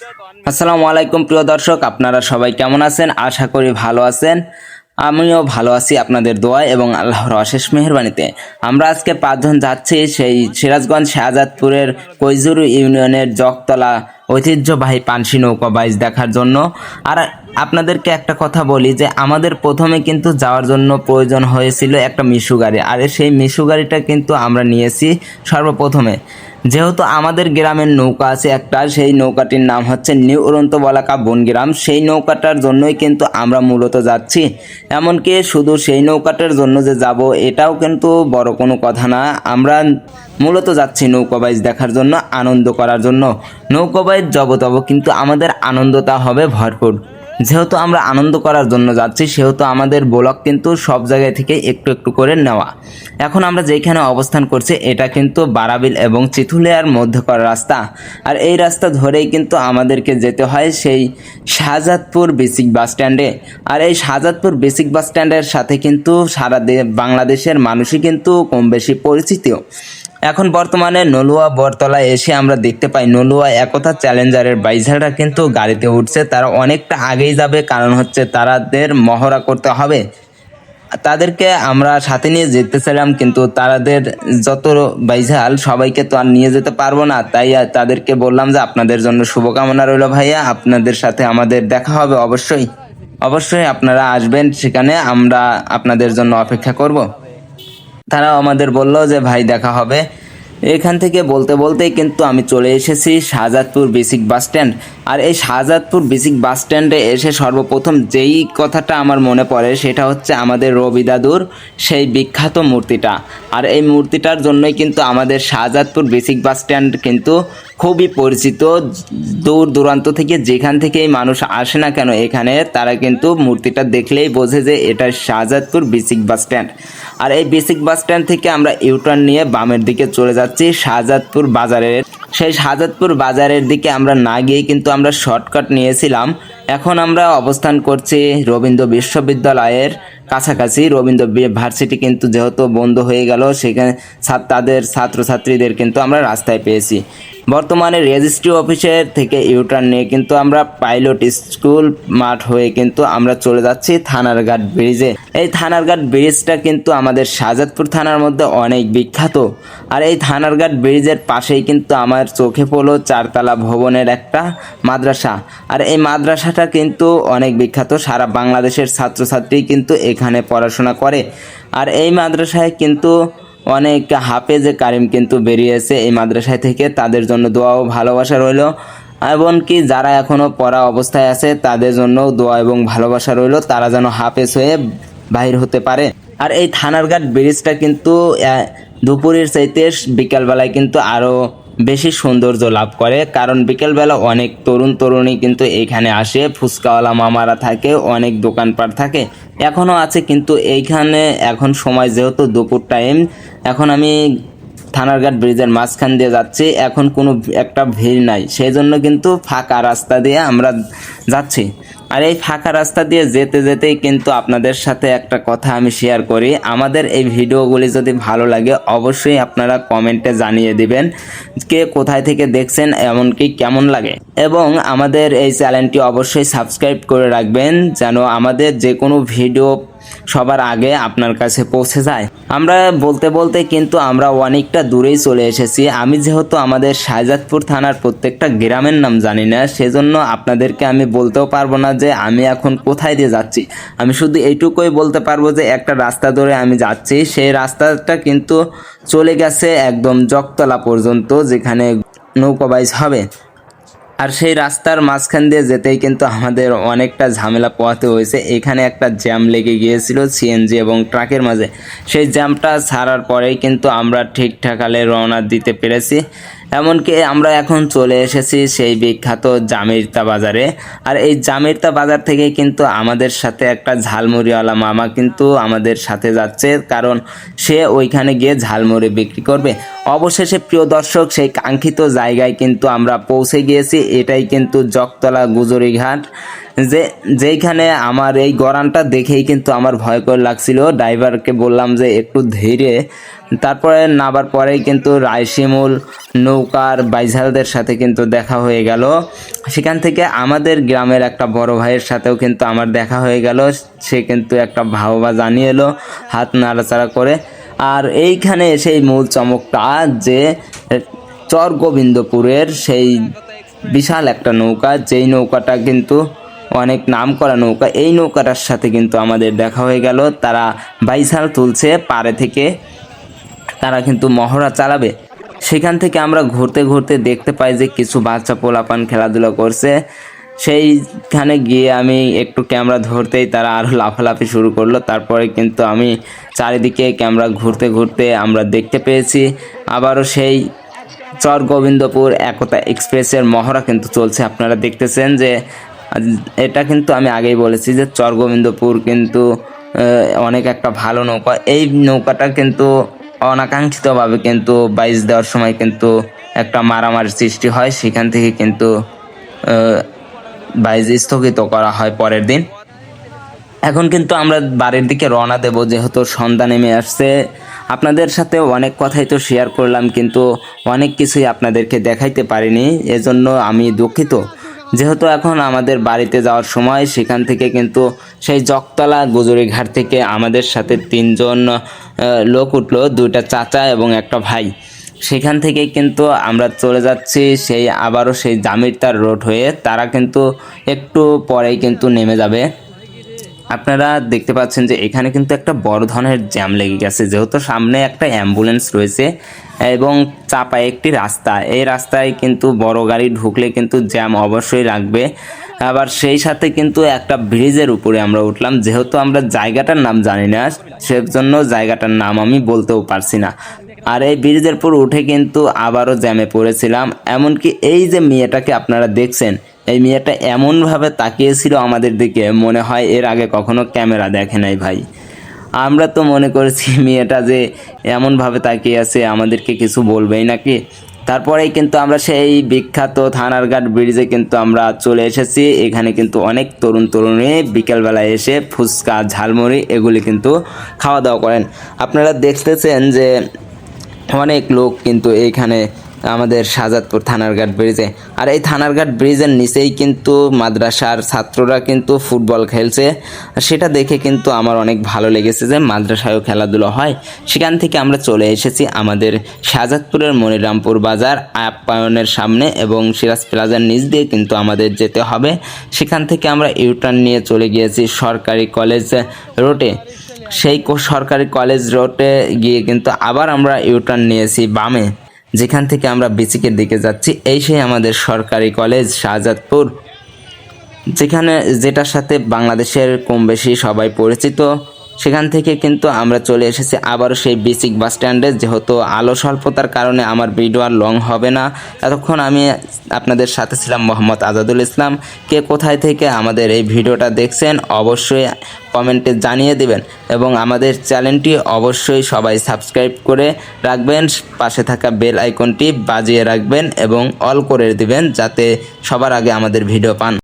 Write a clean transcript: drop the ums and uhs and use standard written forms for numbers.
আসসালামু আলাইকুম প্রিয় দর্শক, আপনারা সবাই কেমন আছেন? আশা করি ভালো আছেন। আমিও ভালো আছি আপনাদের দোয়া এবং আল্লাহর অশেষ মেহেরবানিতে। আমরা আজকে 5 জন যাচ্ছি সেই সিরাজগঞ্জ শাহজাদপুরের কৈজুরু ইউনিয়নের জগতলা ঐতিহ্যবাহী পানসি নৌকা বাইচ দেখার জন্য। আর আপনাদেরকে একটা কথা বলি যে আমাদের প্রথমে কিন্তু যাওয়ার জন্য প্রয়োজন হয়েছিল একটা মিশু গাড়ি, আর সেই মিশু গাড়িটা কিন্তু আমরা নিয়েছি সর্বপ্রথমে। যেহেতু আমাদের গ্রামের নৌকা আছে একটা, সেই নৌকাটির নাম হচ্ছে নিউ উড়ন্ত বলাকা বনগ্রাম। সেই নৌকাটার জন্যই কিন্তু আমরা মূলত যাচ্ছি। এমনকি শুধু সেই নৌকাটার জন্য যে যাব এটাও কিন্তু বড় কোনো কথা না। আমরা মূলত যাচ্ছি নৌকা বাইচ দেখার জন্য, আনন্দ করার জন্য। নৌকা বাইচ যাব তব কিন্তু আমাদের আনন্দটা হবে ভরপুর। যেহেতু আমরা আনন্দ করার জন্য যাচ্ছি সেহেতু আমাদের ব্লগ কিন্তু সব জায়গা থেকে একটু একটু করে নেওয়া। এখন আমরা যেখানে অবস্থান করছি এটা কিন্তু বারাবিল এবং চিথুলিয়ার মধ্যকার রাস্তা। আর এই রাস্তা ধরেই কিন্তু আমাদেরকে যেতে হয় সেই শাহজাদপুর বেসিক বাস স্ট্যান্ডে। আর এই শাহজাদপুর বেসিক বাস স্ট্যান্ডের সাথে কিন্তু সারা বাংলাদেশের মানুষই কিন্তু কম বেশি পরিচিত। এখন বর্তমানে নলুয়া বরতলায় এসে আমরা দেখতে পাই নলুয়া একতা চ্যালেঞ্জারের বাইজাররা কিন্তু গাড়িতে উঠছে। তারা অনেকটা আগেই যাবে, কারণ হচ্ছে তাদের মহড়া করতে হবে। তাদেরকে আমরা সাথে নিয়ে যেতেছিলাম, কিন্তু তাদের যত বাইঝাল সবাইকে তো আর নিয়ে যেতে পারবো না। তাই তাদেরকে বললাম যে আপনাদের জন্য শুভকামনা রইল ভাইয়া, আপনাদের সাথে আমাদের দেখা হবে অবশ্যই। অবশ্যই আপনারা আসবেন, সেখানে আমরা আপনাদের জন্য অপেক্ষা করব। তারাও আমাদের বলল যে ভাই দেখা হবে। এখান থেকে বলতে বলতেই কিন্তু আমি চলে এসেছি শাহজাদপুর বেসিক বাস স্ট্যান্ড। আর এই শাহজাদপুর বেসিক বাস স্ট্যান্ডে এসে সর্বপ্রথম যেই কথাটা আমার মনে পড়ে সেটা হচ্ছে আমাদের রবি দাদুর সেই বিখ্যাত মূর্তিটা। আর এই মূর্তিটার জন্যই কিন্তু আমাদের শাহজাদপুর বেসিক বাস স্ট্যান্ড কিন্তু খুবই পরিচিত। দূর দূরান্ত থেকে যেখান থেকেই মানুষ আসে না কেন এখানে, তারা কিন্তু মূর্তিটা দেখলেই বোঝে যে এটা শাহজাদপুর বেসিক বাস স্ট্যান্ড। আর এই বেসিক বাস স্ট্যান্ড থেকে আমরা ইউটার্ন নিয়ে বামের দিকে চলে যাচ্ছি শাহজাদপুর বাজারের। সেই শাহজাদপুর বাজারের দিকে আমরা না গিয়ে কিন্তু আমরা শর্টকাট নিয়েছিলাম। এখন আমরা অবস্থান করছি রবীন্দ্র বিশ্ববিদ্যালয়ের কাছাকাছি। রবীন্দ্র ভার্সিটি কিন্তু যেহেতু বন্ধ হয়ে গেল, সেখানে তাদের ছাত্রছাত্রীদের কিন্তু আমরা রাস্তায় পেয়েছি। বর্তমানে রেজিস্ট্রি অফিসের থেকে ইউটার্ন নিয়ে কিন্তু আমরা পাইলট স্কুল মাঠ হয়ে কিন্তু আমরা চলে যাচ্ছি থানারঘাট ব্রিজে। এই থানারঘাট ব্রিজটা কিন্তু আমাদের শাহজাদপুর থানার মধ্যে অনেক বিখ্যাত। আর এই থানারঘাট ব্রিজের পাশেই কিন্তু আমার চোখে পড়লো 4 তলা ভবনের একটা মাদ্রাসা। আর এই মাদ্রাসাটা কিন্তু অনেক বিখ্যাত, সারা বাংলাদেশের ছাত্রছাত্রী কিন্তু এখানে পড়াশোনা করে। আর এই মাদ্রাসায় কিন্তু অনেক হাফেজে কারিম কিন্তু বেরিয়েছে এই মাদ্রাসায় থেকে। তাদের জন্য দোয়া ও ভালোবাসা রইল, এমনকি যারা এখনও পড়া অবস্থায় আছে তাদের জন্য দোয়া এবং ভালোবাসা রইল, তারা যেন হাফেজ হয়ে বাহির হতে পারে। আর এই থানারঘাট ব্রিজটা কিন্তু দুপুরের চাইতে বিকালবেলায় কিন্তু আরও বেশি সৌন্দর্য লাভ করে, কারণ বিকেলবেলা অনেক তরুণ তরুণী কিন্তু এইখানে আসে। ফুচকাওয়ালা মামারা থাকে, অনেক দোকানপাট থাকে, এখনও আছে। কিন্তু এইখানে এখন সময় যেহেতু দুপুর টাইম, এখন আমি থানারঘাট ব্রিজের মাঝখান দিয়ে যাচ্ছি, এখন কোনো একটা ভিড় নাই, সেই জন্য কিন্তু ফাঁকা রাস্তা দিয়ে আমরা যাচ্ছি। আর এই ফাঁকা রাস্তা দিয়ে যেতে যেতেই কিন্তু আপনাদের সাথে একটা কথা আমি শেয়ার করি। আমাদের এই ভিডিওগুলি যদি ভালো লাগে অবশ্যই আপনারা কমেন্টে জানিয়ে দিবেন কে কোথায় থেকে দেখছেন, এমনকি কেমন লাগে। এবং আমাদের এই চ্যানেলটি অবশ্যই সাবস্ক্রাইব করে রাখবেন যেন আমাদের যে কোনো ভিডিও সবার আগে আপনার কাছে পৌঁছে যায়। আমরা বলতে বলতে কিন্তু আমরা অনেকটা দূরেই চলে এসেছি। আমি যেহেতু আমাদের শাহজাদপুর থানার প্রত্যেকটা গ্রামের নাম জানি না, সেজন্য আপনাদেরকে আমি বলতেও পারবো না যে আমি এখন কোথায় দিয়ে যাচ্ছি। আমি শুধু এইটুকুই বলতে পারবো যে একটা রাস্তা ধরে আমি যাচ্ছি, সেই রাস্তাটা কিন্তু চলে গেছে একদম জগতলা পর্যন্ত, যেখানে নৌকা বাইচ হবে। আর সেই রাস্তার মাঝখান দিয়ে যেতেই কিন্তু আমাদের অনেকটা ঝামেলা পোহাতে হয়েছে। এখানে একটা জ্যাম লেগে গিয়েছিল সিএনজি এবং ট্রাকের মাঝে। সেই জ্যামটা ছাড়ার পরেই কিন্তু আমরা ঠিকঠাকালে রওনা দিতে পেরেছি। এমনকি আমরা এখন চলে এসেছি সেই বিখ্যাত জামিরতা বাজারে। আর এই জামিরতা বাজার থেকে কিন্তু আমাদের সাথে একটা ঝালমুড়িওয়ালা মামা কিন্তু আমাদের সাথে যাচ্ছে, কারণ সে ওইখানে গিয়ে ঝালমুড়ি বিক্রি করবে। অবশেষে প্রিয় দর্শক, সেই কাঙ্ক্ষিত জায়গায় কিন্তু আমরা পৌঁছে গিয়েছি। এটাই কিন্তু জগতলা গুজরিঘাট। যেইখানে আমার এই গরানটা দেখেই কিন্তু আমার ভয় করে লাগছিল। ড্রাইভারকে বললাম যে একটু ধীরে, তারপরে নামার পরেই কিন্তু রায়শিমুল নৌকার বাইঝালদের সাথে কিন্তু দেখা হয়ে গেল। সেখান থেকে আমাদের গ্রামের একটা বড় ভাইয়ের সাথেও কিন্তু আমার দেখা হয়ে গেল। সে কিন্তু একটা ভাওবা জানিয়ে এলো হাত নাড়াচাড়া করে। আর এইখানে সেই মূল চমকটা যে চর গোবিন্দপুরের সেই বিশাল একটা নৌকা, যেই নৌকাটা কিন্তু অনেক নাম করা নৌকা, এই নৌকাটার সাথে কিন্তু আমাদের দেখা হয়ে গেল। তারা বাইসাল তুলছে পাড়ে থেকে, তারা কিন্তু মহড়া চালাবে। সেখান থেকে আমরা ঘুরতে ঘুরতে দেখতে পাই যে কিছু বাচ্চা পোলাপান খেলাধুলা করছে। সেইখানে গিয়ে আমি একটু ক্যামেরা ধরতেই তারা আরও লাফালাফি শুরু করলো। তারপরে কিন্তু আমি চারিদিকে ক্যামেরা ঘুরতে ঘুরতে আমরা দেখতে পেয়েছি আবারও সেই চর গোবিন্দপুর একতা এক্সপ্রেসের মহড়া কিন্তু চলছে। আপনারা দেখতেছেন যে এটা কিন্তু আমি আগেই বলেছি যে চর গোবিন্দপুর কিন্তু অনেক একটা ভালো নৌকা। এই নৌকাটা কিন্তু অনাকাঙ্ক্ষিতভাবে কিন্তু বাইচ দেওয়ার সময় কিন্তু একটা মারামারি সৃষ্টি হয়, সেখান থেকে কিন্তু বাইচ স্থগিত করা হয় পরের দিন। এখন কিন্তু আমরা বাড়ির দিকে রওনা দেব, যেহেতু সন্ধ্যা নেমে আসছে। আপনাদের সাথে অনেক কথাই তো শেয়ার করলাম, কিন্তু অনেক কিছুই আপনাদেরকে দেখাইতে পারিনি, এজন্য আমি দুঃখিত। যেহেতু এখন আমাদের বাড়িতে যাওয়ার সময়, সেখান থেকে কিন্তু সেই জগতলা গুজুরিঘাট থেকে আমাদের সাথে 3 জন লোক উঠলো, 2টা চাচা এবং একটা ভাই। সেখান থেকে কিন্তু আমরা চলে যাচ্ছি সেই আবারও সেই জামিরতার রোড হয়ে। তারা কিন্তু একটু পরেই কিন্তু নেমে যাবে। আপনারা দেখতে পাচ্ছেন যে এখানে কিন্তু একটা বড় ধরনের জ্যাম লেগে গেছে, যেহেতু সামনে একটা অ্যাম্বুলেন্স রয়েছে এবং চাপায় একটি রাস্তা। এই রাস্তায় কিন্তু বড় গাড়ি ঢুকলে কিন্তু জ্যাম অবশ্যই লাগবে। আবার সেই সাথে কিন্তু একটা ব্রিজের উপরে আমরা উঠলাম, যেহেতু আমরা জায়গাটার নাম জানি না, সেজন্য জায়গাটার নাম আমি বলতেও পারছি না। আর এই ব্রিজের উপর উঠে কিন্তু আবারও জ্যামে পড়েছিলাম। এমনকি এই যে মেয়েটাকে আপনারা দেখছেন, এই মেয়েটা এমনভাবে তাকিয়েছিল আমাদের দিকে, মনে হয় এর আগে কখনো ক্যামেরা দেখে নাই ভাই। আমরা তো মনে করেছি মেয়েটা যে এমনভাবে তাকিয়ে আছে আমাদেরকে কিছু বলবেই নাকি। তারপরেই কিন্তু আমরা সেই বিখ্যাত থানারঘাট ব্রিজে কিন্তু আমরা চলে এসেছি। এখানে কিন্তু অনেক তরুণ তরুণী বিকেলবেলায় এসে ফুচকা ঝালমুড়ি এগুলি কিন্তু খাওয়া দাওয়া করেন। আপনারা দেখতেছেন যে অনেক লোক কিন্তু এইখানে আমাদের শাহজাদপুর থানারঘাট ব্রিজে। আর এই থানারঘাট ব্রিজের নিচেই কিন্তু মাদ্রাসার ছাত্ররা কিন্তু ফুটবল খেলছে। সেটা দেখে কিন্তু আমার অনেক ভালো লেগেছে যে মাদ্রাসায়ও খেলাধুলো হয়। সেখান থেকে আমরা চলে এসেছি আমাদের শাহজাদপুরের মনিরামপুর বাজার আপ্যায়নের সামনে, এবং সিরাজ প্লাজার নিচ দিয়ে কিন্তু আমাদের যেতে হবে। সেখান থেকে আমরা ইউটার্ন নিয়ে চলে গিয়েছি সরকারি কলেজ রোডে। সেই সরকারি কলেজ রোডে গিয়ে কিন্তু আবার আমরা ইউটার্ন নিয়েছি বামে, যেখান থেকে আমরা বিচিকের দিকে যাচ্ছি। এই সেই আমাদের সরকারি কলেজ শাহজাদপুর, যেটার সাথে বাংলাদেশের কম বেশি সবাই পরিচিত। সেখান থেকে কিন্তু আমরা চলে এসেছি আবারও সেই বিচিক বাস স্ট্যান্ডে। যেহেতু আলো স্বল্পতার কারণে আমার ভিডিও আর লং হবে না। এতক্ষণ আমি আপনাদের সাথে ছিলাম মোহাম্মদ আজাদুল ইসলাম। কে কোথায় থেকে আমাদের এই ভিডিওটা দেখছেন অবশ্যই কমেন্টে জানিয়ে দিবেন, এবং আমাদের চ্যানেলটি অবশ্যই সবাই সাবস্ক্রাইব করে রাখবেন, পাশে থাকা বেল আইকনটি বাজিয়ে রাখবেন এবং অল করে দিবেন, যাতে সবার আগে আমাদের ভিডিও পান।